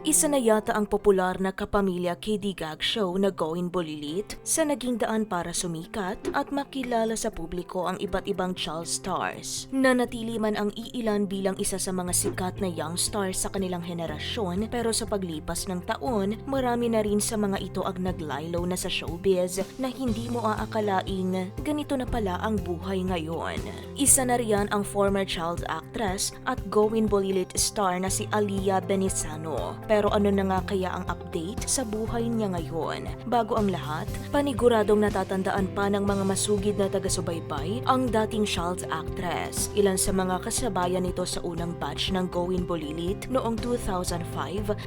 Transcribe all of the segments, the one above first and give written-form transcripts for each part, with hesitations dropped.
Isa na yata ang popular na kapamilya KD Gag show na Going Bulilit sa naging daan para sumikat at makilala sa publiko ang iba't ibang child stars. Nanatili man ang iilan bilang isa sa mga sikat na young stars sa kanilang henerasyon, pero sa paglipas ng taon, marami na rin sa mga ito ang naglaylo na sa showbiz na hindi mo aakalaing ganito na pala ang buhay ngayon. Isa na riyan ang former child actress at Going Bulilit star na si Aliyah Benisano. Pero ano na nga kaya ang update sa buhay niya ngayon? Bago ang lahat, paniguradong natatandaan pa ng mga masugid na taga-subaybay ang dating child actress. Ilan sa mga kasabayan nito sa unang batch ng Going Bulilit noong 2005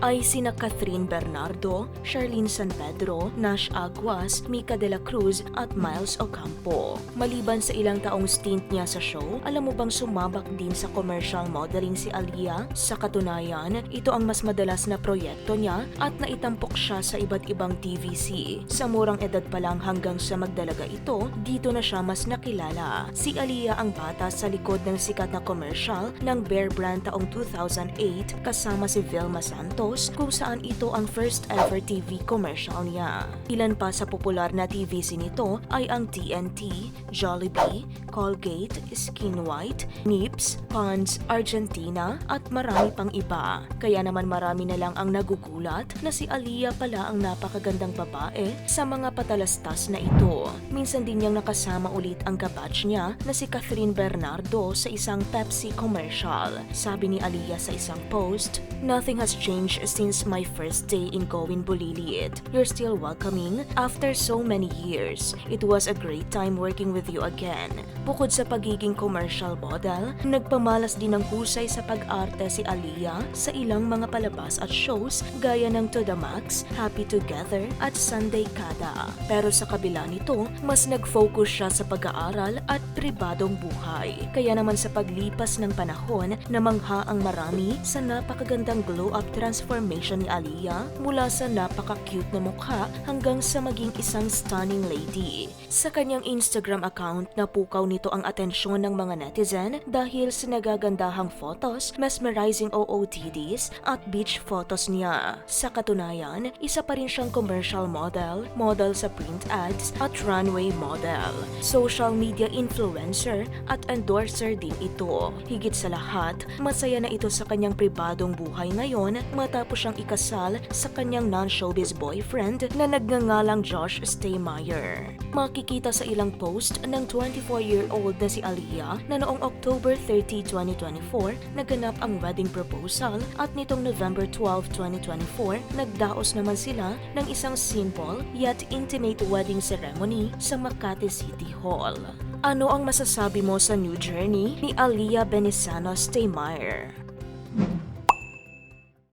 ay sina Catherine Bernardo, Charlene San Pedro, Nash Aguas, Mika de la Cruz at Miles Ocampo. Maliban sa ilang taong stint niya sa show, alam mo bang sumabak din sa commercial modeling si Aliyah? Sa katunayan, ito ang mas madalas na proyekto niya at naitampok siya sa iba't ibang TVC. Sa murang edad pa lang hanggang sa magdalaga ito, dito na siya mas nakilala. Si Aliyah ang bata sa likod ng sikat na commercial ng Bear Brand taong 2008 kasama si Vilma Santos, kung saan ito ang first ever TV commercial niya. Ilan pa sa popular na TVC nito ay ang TNT, Jollibee, Colgate, Skin White, Nips, Pond's, Argentina at marami pang iba. Kaya naman marami na lang ang nagugulat na si Aliyah pala ang napakagandang babae sa mga patalastas na ito. Minsan din niyang nakasama ulit ang kabatch niya na si Catherine Bernardo sa isang Pepsi commercial. Sabi ni Aliyah sa isang post, "Nothing has changed since my first day in Going Bulilit. You're still welcoming after so many years. It was a great time working with you again." Bukod sa pagiging commercial model, nagpamalas din ng husay sa pag-arte si Aliyah sa ilang mga palabas at shows gaya ng To The Max, Happy Together at Sunday Kada. Pero sa kabila nito, mas nag-focus siya sa pag-aaral at pribadong buhay. Kaya naman sa paglipas ng panahon, namangha ang marami sa napakagandang glow-up transformation ni Aliyah mula sa napaka-cute na mukha hanggang sa maging isang stunning lady. Sa kanyang Instagram account, napukaw nito ang atensyon ng mga netizen dahil sa nagagandahang photos, mesmerizing OOTDs at beach photos niya. Sa katunayan, isa pa rin siyang commercial model, model sa print ads at runway model. Social media influencer at endorser din ito. Higit sa lahat, masaya na ito sa kanyang pribadong buhay ngayon matapos siyang ikasal sa kanyang non-showbiz boyfriend na nagngangalang Josh Staymeyer. Makikita sa ilang post ng 24-year-old na si Aliyah na noong October 30, 2024, naganap ang wedding proposal at nitong November 12, 2024, nagdaos naman sila ng isang simple yet intimate wedding ceremony sa Makati City Hall. Ano ang masasabi mo sa new journey ni Aliyah Benisano Staymeyer?